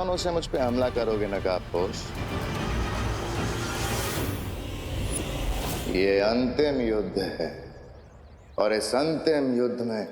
से मुझ पे हमला करोगे नकाबपोश। ये अंतिम युद्ध है और इस अंतिम युद्ध में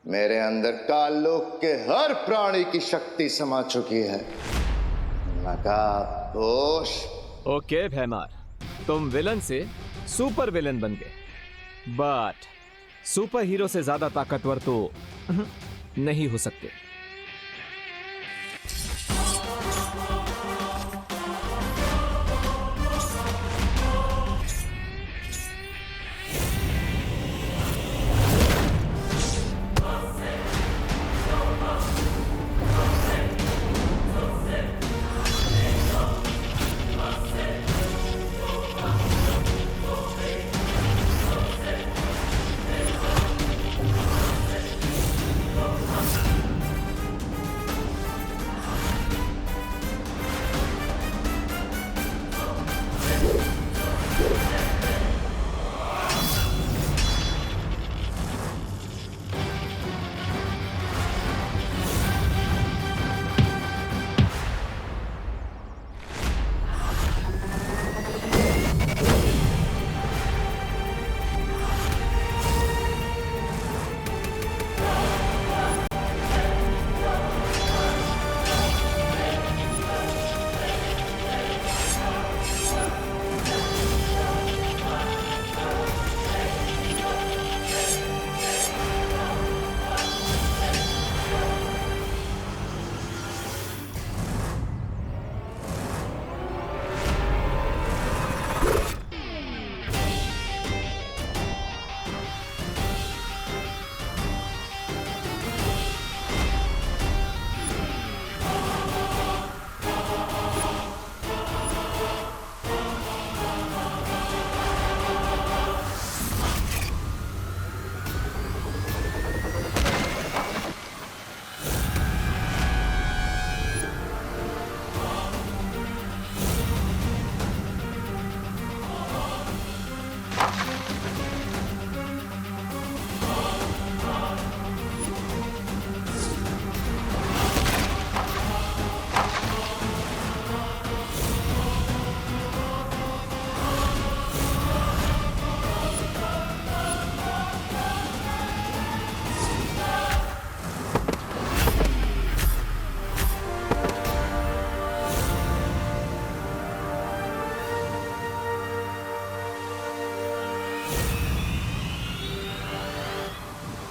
मेरे अंदर काललोक के हर प्राणी की शक्ति समा चुकी है। नकाबपोश। ओके भैमार, तुम विलन से सुपर विलन बन गए, बट सुपर हीरो से ज्यादा ताकतवर तो नहीं हो सकते।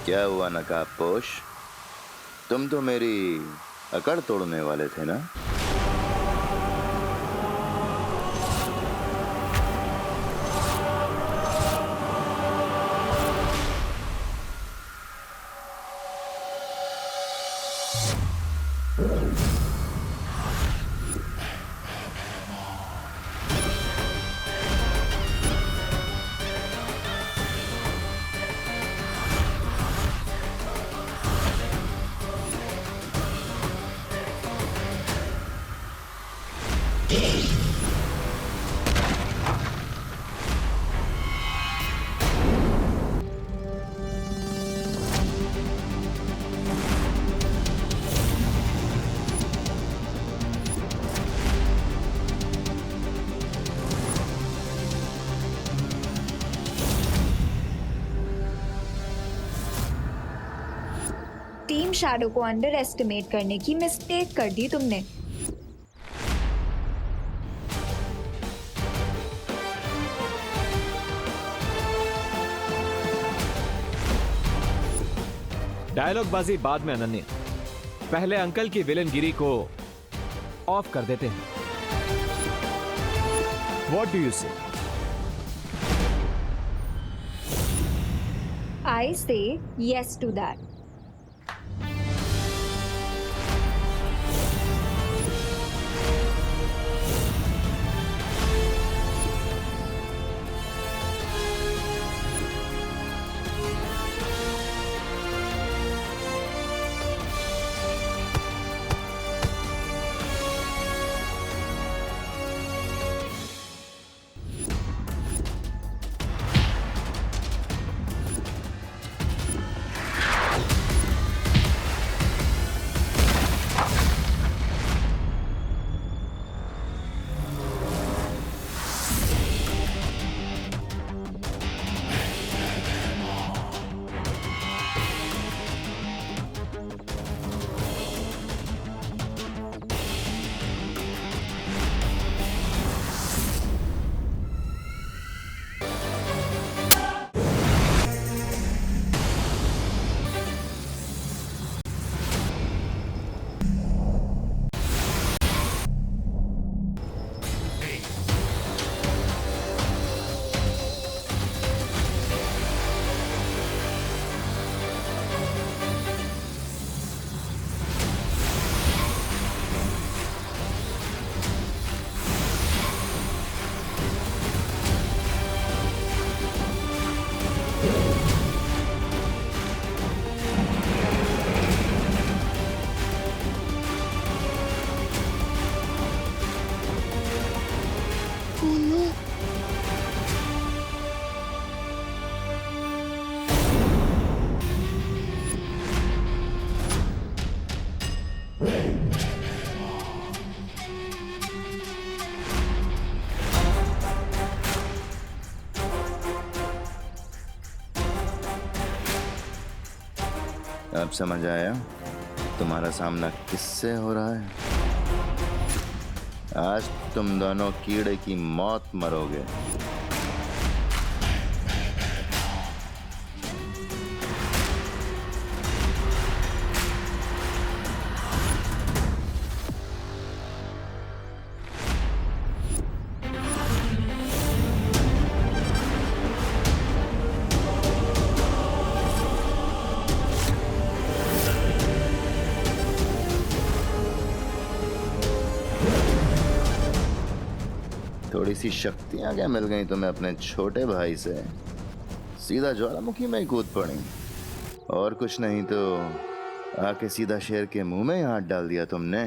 क्या हुआ नकाबपोश? तुम तो मेरी अकड़ तोड़ने वाले थे ना? टीम शैडो को अंडर एस्टिमेट करने की मिस्टेक कर दी तुमने। डायलॉग बाजी बाद में अनन्या, पहले अंकल की विलनगिरी को ऑफ कर देते हैं। व्हाट डू यू से? आई से यस टू दैट। समझ आया तुम्हारा सामना किससे हो रहा है? आज तुम दोनों कीड़े की मौत मरोगे। थोड़ी सी शक्तियां क्या मिल गई तुम्हें अपने छोटे भाई से? सीधा ज्वालामुखी में ही कूद पड़ी। और कुछ नहीं तो आके सीधा शेर के मुंह में ही हाथ डाल दिया तुमने।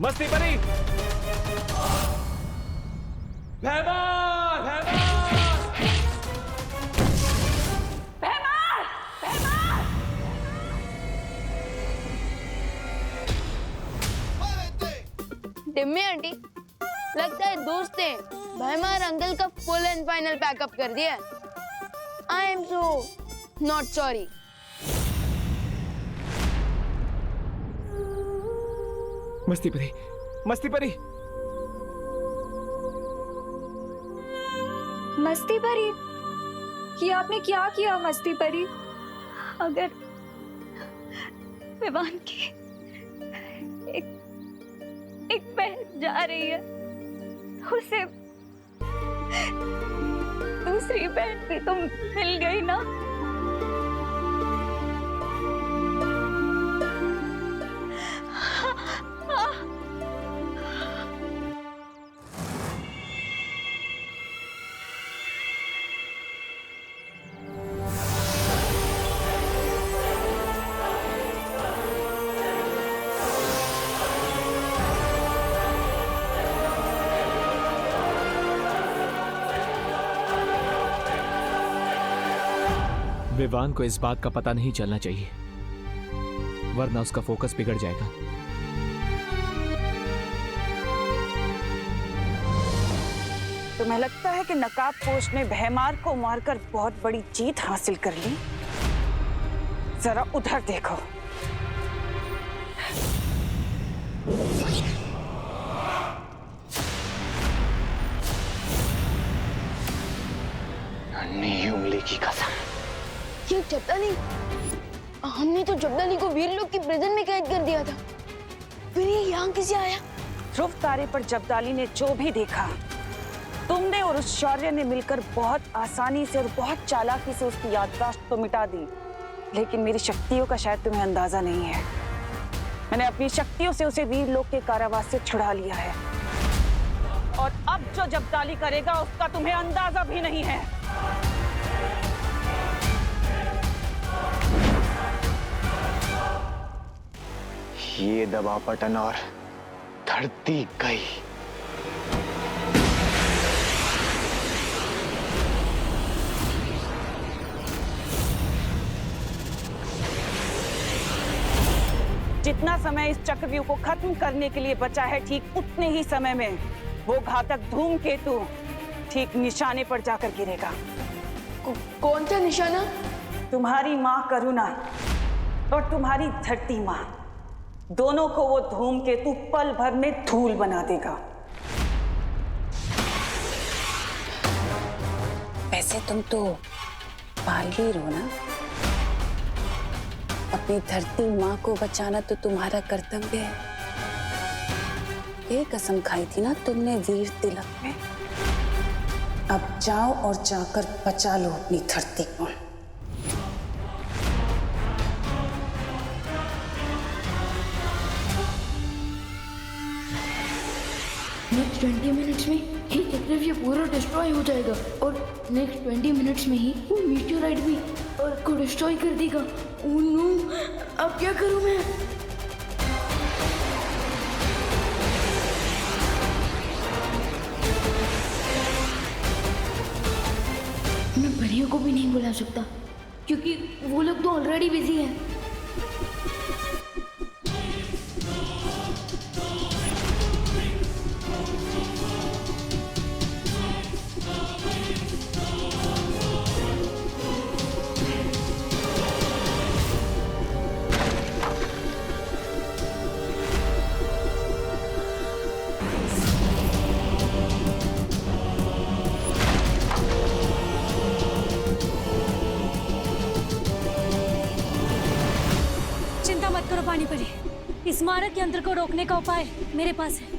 मस्ती परी, भैमार, भैमार! टिम्मी आंटी, लगता है दोस्त ने भैमार अंकल का फुल एंड फाइनल पैकअप कर दिया। I am so not sorry. मस्ती परी, मस्ती परी। मस्ती परी, ये आपने क्या किया मस्ती परी? अगर विवान की एक बहन जा रही है तो उसे दूसरी बहन भी तो मिल गई ना। विवान को इस बात का पता नहीं चलना चाहिए, वरना उसका फोकस बिगड़ जाएगा। तुम्हें लगता है कि नकाबपोश ने भैमार को मारकर बहुत बड़ी जीत हासिल कर ली? जरा उधर देखो। नन्ही उंगली की कसम, ये जब्दाली, हमने तो जब्दाली को वीर लोग की प्रिजन में कैद कर दिया था, फिर ये यहाँ कैसे आया? ध्रुव तारे पर जब्दाली ने जो भी देखा, तुमने और उस शौर्य ने मिलकर बहुत आसानी से और बहुत चालाकी से उसकी याददाश्त तो मिटा दी। लेकिन मेरी शक्तियों का शायद तुम्हें अंदाजा नहीं है। मैंने अपनी शक्तियों से उसे वीर लोक के कारावास से छुड़ा लिया है, और अब जो जब्दाली करेगा उसका तुम्हें अंदाजा भी नहीं है। ये दबा पटन और धरती गई। जितना समय इस चक्रव्यूह को खत्म करने के लिए बचा है, ठीक उतने ही समय में वो घातक धूमकेतु ठीक निशाने पर जाकर गिरेगा। कौन सा निशाना? तुम्हारी माँ करुणा और तुम्हारी धरती माँ, दोनों को वो धूमकेतु पल भर में धूल बना देगा। वैसे तुम तो बालवीर हो ना? अपनी धरती माँ को बचाना तो तुम्हारा कर्तव्य है। ये कसम खाई थी ना तुमने वीर तिलक में। अब जाओ और जाकर बचा लो अपनी धरती को। नेक्स्ट 20 मिनट्स में ही एक्टिव ये पूरा डिस्ट्रॉय हो जाएगा और नेक्स्ट 20 मिनट्स में ही वो मीटियोराइट भी अर्थ को डिस्ट्रॉय कर देगा। ओह नो, अब क्या करूं मैं? मैं परियों को भी नहीं बुला सकता क्योंकि वो लोग तो ऑलरेडी बिजी हैं। चिंता मत करो पानी परी, इस मारक यंत्र को रोकने का उपाय मेरे पास है।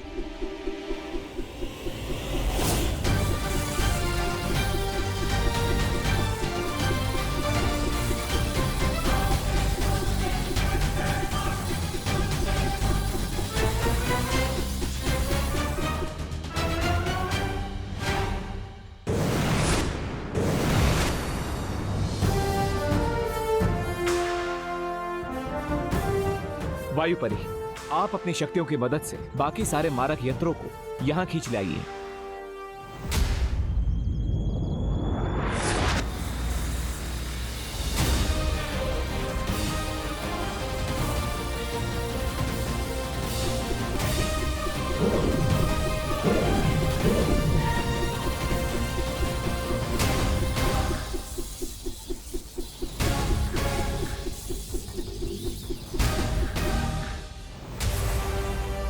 वायु परी, आप अपनी शक्तियों की मदद से बाकी सारे मारक यंत्रों को यहां खींच लाइए।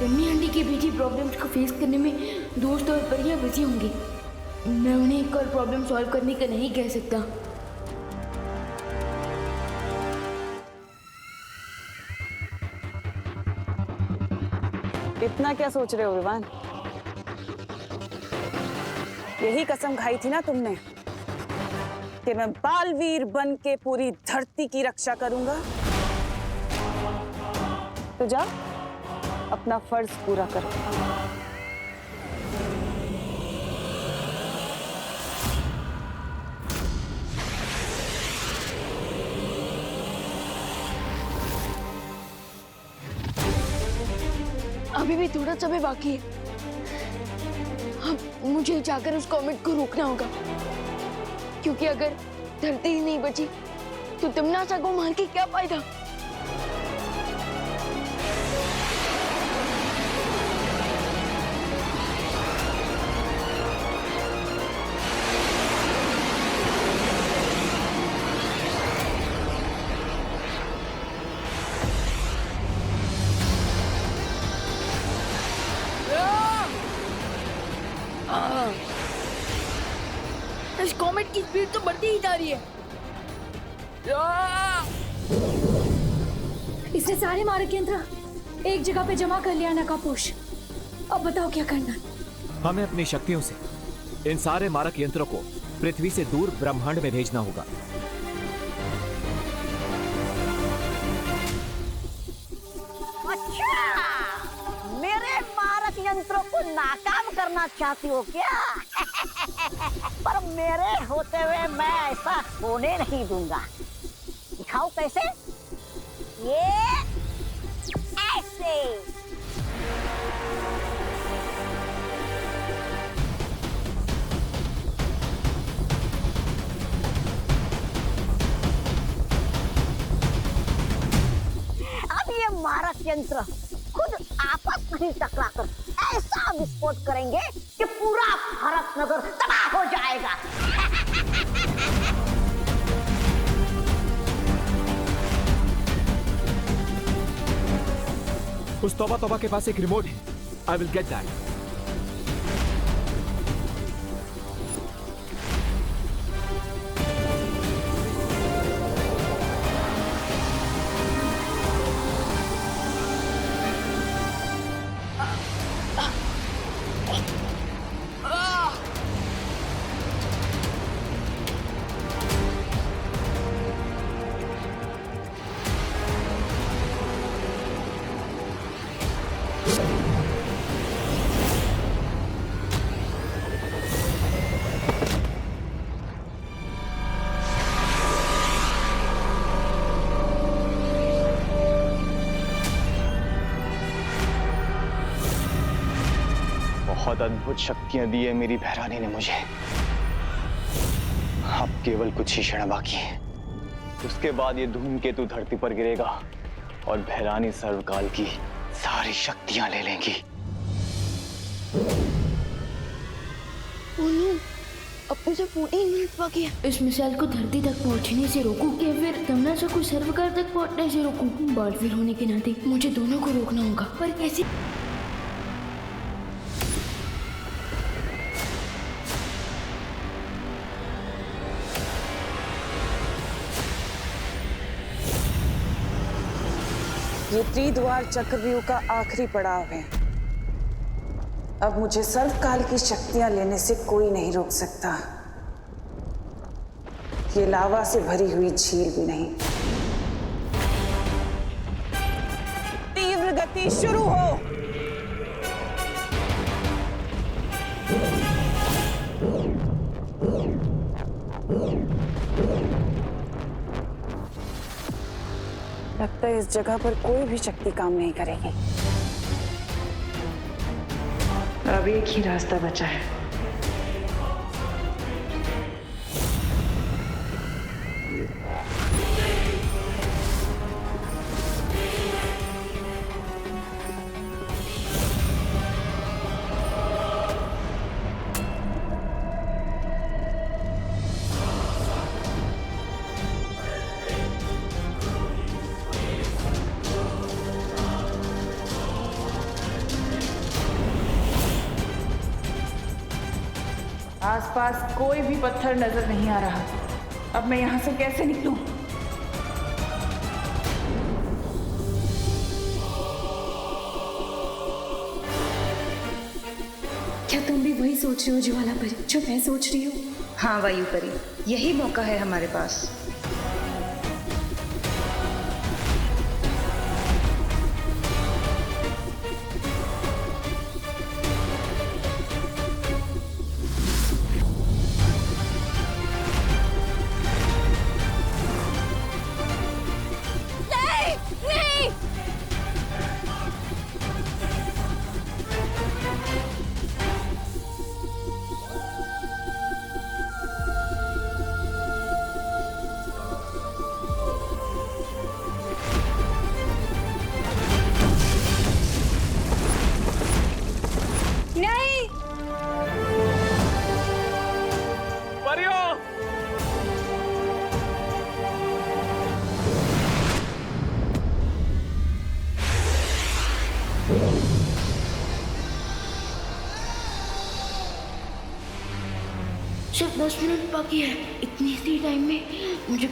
टिम्मी आंटी के बीच प्रॉब्लम्स को फेस करने में दोस्त और परियां बिजी होंगी। मैं उन्हें एक और प्रॉब्लम सॉल्व करने का नहीं कह सकता। इतना क्या सोच रहे हो विवान? यही कसम खाई थी ना तुमने कि मैं बालवीर बन के पूरी धरती की रक्षा करूंगा। तो जा अपना फर्ज पूरा करो। अभी भी थोड़ा समय बाकी है। अब मुझे जाकर उस कॉमेट को रोकना होगा क्योंकि अगर धरती ही नहीं बची तो तिमनासा को मार के क्या फायदा। इस कॉमेट की स्पीड तो बढ़ती ही जा रही है। इसने सारे मारक यंत्र एक जगह पे जमा कर लिया नकापोश। अब बताओ क्या करना। हमें अपनी शक्तियों से इन सारे मारक यंत्रों को पृथ्वी से दूर ब्रह्मांड में भेजना होगा। अच्छा, मेरे मारक यंत्रों को नाकाम करना चाहती हो क्या? पर मेरे होते हुए मैं ऐसा होने नहीं दूंगा। दिखाओ कैसे? ये ऐसे। अब ये मारक यंत्र खुद आपस में ही टकराकर ऐसा विस्फोट करेंगे कि पूरा भारत नगर तबाह हो जाएगा। उस तौबा तौबा के पास एक रिमोट है। I will get that. बहुत अद्भुत शक्तियां दी है मेरी भैरानी ने मुझे। अब केवल कुछ ही क्षण बाकी है, उसके बाद ये धूमकेतु धरती पर गिरेगा और भैरानी सर्वकाल की सारी शक्तियां ले लेंगी। अपने से 14 मिनट बाकी है। इस मिसाइल को धरती तक पहुंचने से रोकूं या फिर तमन्ना को सर्वकाल तक पहुंचने से रोकूं? बालवीर होने के नाते मुझे दोनों को रोकना होगा, पर कैसे? ये त्रिद्वार चक्रव्यूह का आखिरी पड़ाव है। अब मुझे सर्वकाल की शक्तियां लेने से कोई नहीं रोक सकता। ये लावा से भरी हुई झील भी नहीं। तीव्र गति शुरू हो। लगता है इस जगह पर कोई भी शक्ति काम नहीं करेगी। अब एक ही रास्ता बचा है। आसपास कोई भी पत्थर नजर नहीं आ रहा। अब मैं यहां से कैसे निकलूं? क्या तुम भी वही सोच रही हो ज्वाला परी जो मैं सोच रही हूँ? हाँ वायु परी, यही मौका है हमारे पास। सिर्फ 10 मिनट बाकी है। इतनी सी टाइम में मुझे